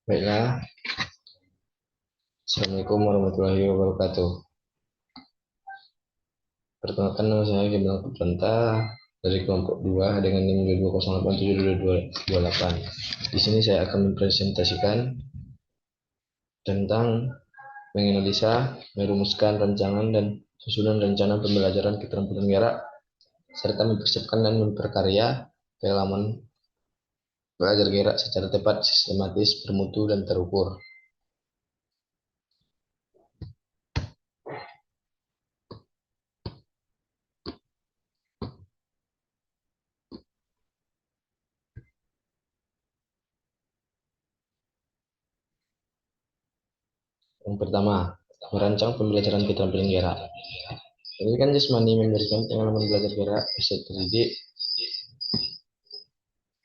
Baiklah, Assalamualaikum warahmatullahi wabarakatuh. Perkenalkan, nama saya Gembel Putranta dari kelompok 2 dengan NIM 208772228. Di sini saya akan mempresentasikan tentang menganalisa, merumuskan rancangan dan susunan rencana pembelajaran keterampilan gerak, serta mempersiapkan dan memperkarya pengalaman belajar gerak secara tepat, sistematis, bermutu, dan terukur. Yang pertama, merancang pembelajaran keterampilan gerak. Pendidikan jasmani memberikan pengalaman belajar gerak peserta didik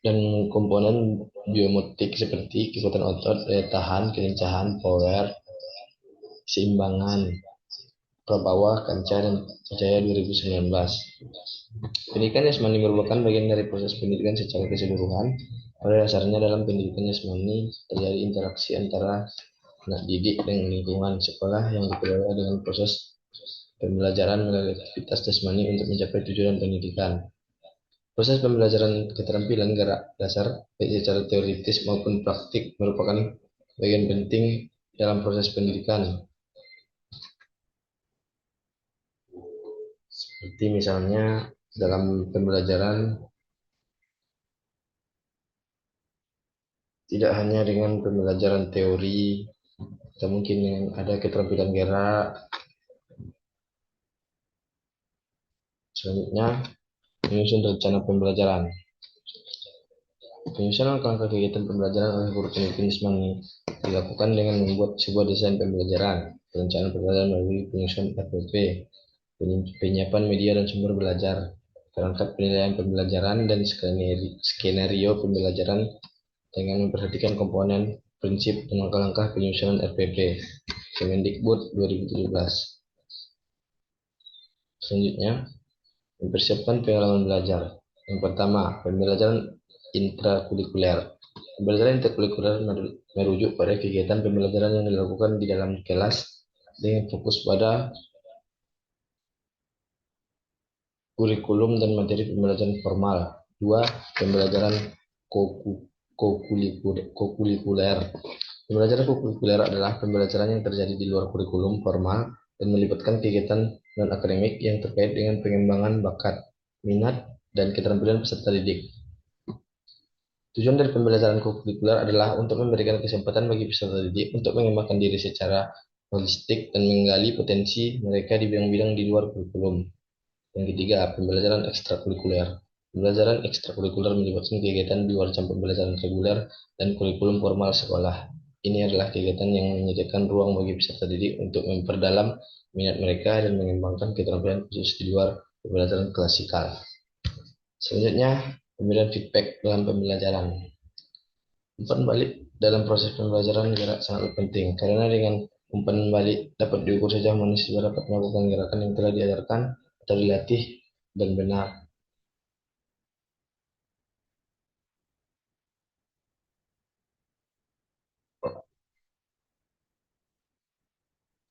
dan komponen biomotorik seperti kekuatan otot, daya tahan, kelincahan, power, keseimbangan, prabawa, kancah, dan Jaya 2019. Pendidikan jasmani merupakan bagian dari proses pendidikan secara keseluruhan. Pada dasarnya dalam pendidikan jasmani terjadi interaksi antara anak didik dan lingkungan sekolah yang dikelola dengan proses pembelajaran melalui aktivitas jasmani untuk mencapai tujuan pendidikan. Proses pembelajaran keterampilan gerak dasar, baik secara teoritis maupun praktik, merupakan bagian penting dalam proses pendidikan. Seperti misalnya dalam pembelajaran tidak hanya dengan pembelajaran teori, atau mungkin dengan ada keterampilan gerak. Selanjutnya, menyusun rencana pembelajaran. Penyusunan langkah kegiatan pembelajaran oleh guru pendidikan jasmani dilakukan dengan membuat sebuah desain pembelajaran, perencanaan pembelajaran melalui penyusunan RPP, penyiapan media dan sumber belajar, perangkat penilaian pembelajaran, dan skenario pembelajaran dengan memperhatikan komponen, prinsip, dan langkah-langkah penyusunan RPP. Kemendikbud 2017. Selanjutnya, mempersiapkan pengalaman belajar. Yang pertama, pembelajaran intrakurikuler. Pembelajaran intrakurikuler merujuk pada kegiatan pembelajaran yang dilakukan di dalam kelas dengan fokus pada kurikulum dan materi pembelajaran formal. 2. Pembelajaran kokurikuler. Pembelajaran kokurikuler adalah pembelajaran yang terjadi di luar kurikulum formal dan melibatkan kegiatan non-akademik yang terkait dengan pengembangan bakat, minat, dan keterampilan peserta didik. Tujuan dari pembelajaran kokurikuler adalah untuk memberikan kesempatan bagi peserta didik untuk mengembangkan diri secara holistik dan menggali potensi mereka di bidang-bidang di luar kurikulum. Yang ketiga, pembelajaran ekstrakurikuler. Pembelajaran ekstrakurikuler melibatkan kegiatan di luar jam pembelajaran reguler dan kurikulum formal sekolah. Ini adalah kegiatan yang menyediakan ruang bagi peserta didik untuk memperdalam minat mereka dan mengembangkan keterampilan khusus di luar pembelajaran klasikal. Selanjutnya, pemberian feedback dalam pembelajaran. Umpan balik dalam proses pembelajaran gerak sangat penting, karena dengan umpan balik dapat diukur sejauh mana siswa dapat melakukan gerakan yang telah diajarkan atau dilatih dan benar.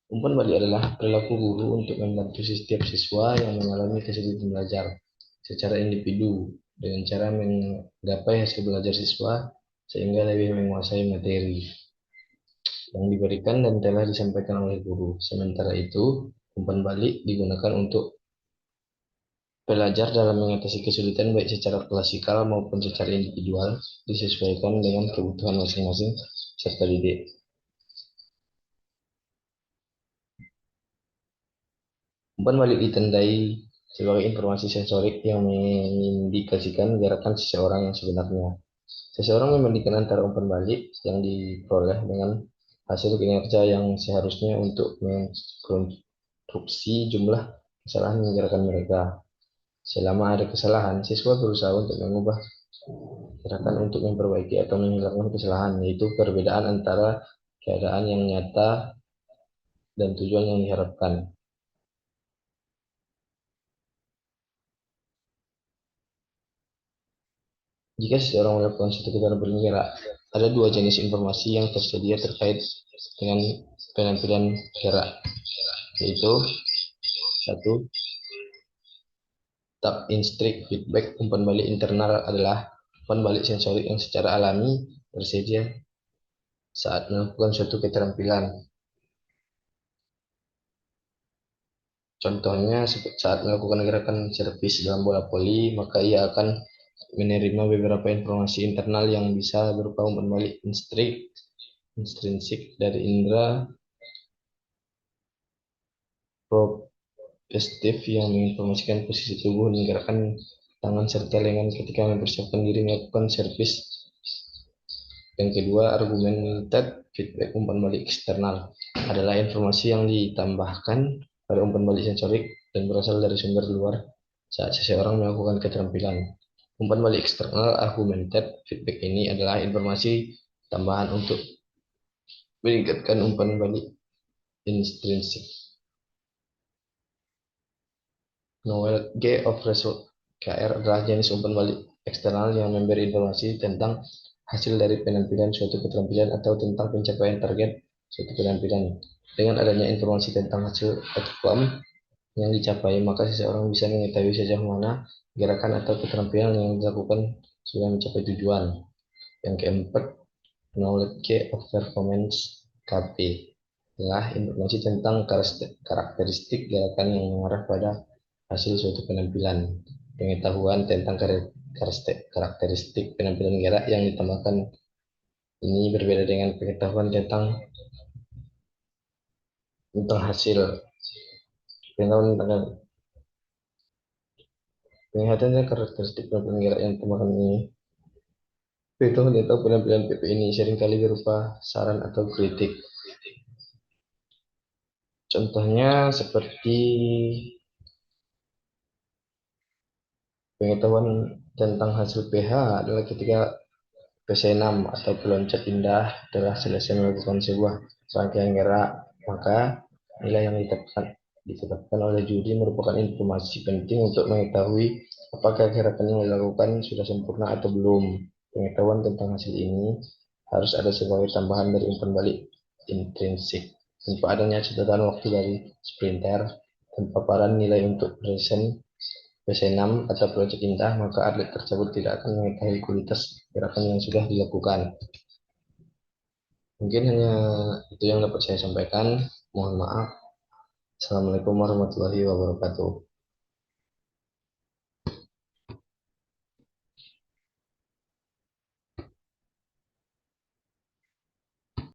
Umpan balik adalah perilaku guru untuk membantu setiap siswa yang mengalami kesulitan belajar secara individu dengan cara menggapai hasil belajar siswa sehingga lebih menguasai materi yang diberikan dan telah disampaikan oleh guru. Sementara itu, umpan balik digunakan untuk pelajar dalam mengatasi kesulitan baik secara klasikal maupun secara individual, disesuaikan dengan kebutuhan masing-masing peserta didik. Umpan balik ditandai sebagai informasi sensorik yang mengindikasikan gerakan seseorang yang sebenarnya. Seseorang membandingkan antara umpan balik yang diperoleh dengan hasil kinerja yang seharusnya untuk mengkonstruksi jumlah kesalahan gerakan mereka. Selama ada kesalahan, siswa berusaha untuk mengubah gerakan untuk memperbaiki atau menghilangkan kesalahan, yaitu perbedaan antara keadaan yang nyata dan tujuan yang diharapkan. Jika seseorang melakukan suatu kegiatan bergerak, ada dua jenis informasi yang tersedia terkait dengan penampilan gerak, yaitu satu, tap instrik feedback. Umpan balik internal adalah umpan balik sensorik yang secara alami tersedia saat melakukan suatu keterampilan. Contohnya, saat melakukan gerakan servis dalam bola voli, maka ia akan menerima beberapa informasi internal yang bisa berupa umpan balik intrinsik dari indera proprioceptif yang menginformasikan posisi tubuh dan gerakan tangan serta lengan ketika mempersiapkan diri melakukan servis. Yang kedua, argumented feedback. Umpan balik eksternal adalah informasi yang ditambahkan pada umpan balik sensorik dan berasal dari sumber luar saat seseorang melakukan keterampilan. Umpan balik eksternal argumented feedback ini adalah informasi tambahan untuk meningkatkan umpan balik intrinsik. Knowledge of result (KR) adalah jenis umpan balik eksternal yang memberi informasi tentang hasil dari penampilan suatu keterampilan atau tentang pencapaian target suatu penampilan. Dengan adanya informasi tentang hasil outcome yang dicapai, maka seseorang bisa mengetahui sejauh mana gerakan atau keterampilan yang dilakukan sudah mencapai tujuan. Yang keempat, knowledge of performance (KP) adalah informasi tentang karakteristik gerakan yang mengarah pada hasil suatu penampilan. Pengetahuan tentang karakteristik penampilan gerak yang ditambahkan ini berbeda dengan pengetahuan tentang hasil. Pengetahuan tentang karakteristik penampilan gerak yang ditambahkan ini, pengetahuan tentang penampilan PP ini seringkali berupa saran atau kritik. Contohnya seperti pengetahuan tentang hasil pH adalah ketika PC6 atau peloncat indah telah selesai melakukan sebuah rangkaian gerak, maka nilai yang ditetapkan oleh juri merupakan informasi penting untuk mengetahui apakah gerakan yang dilakukan sudah sempurna atau belum. Pengetahuan tentang hasil ini harus ada sebagai tambahan dari umpan balik intrinsik. Tanpa adanya catatan waktu dari sprinter dan paparan nilai untuk present PC6 atau proyek indah, maka atlet tersebut tidak akan mengetahui kualitas gerakan yang sudah dilakukan. Mungkin hanya itu yang dapat saya sampaikan. Mohon maaf. Assalamualaikum warahmatullahi wabarakatuh.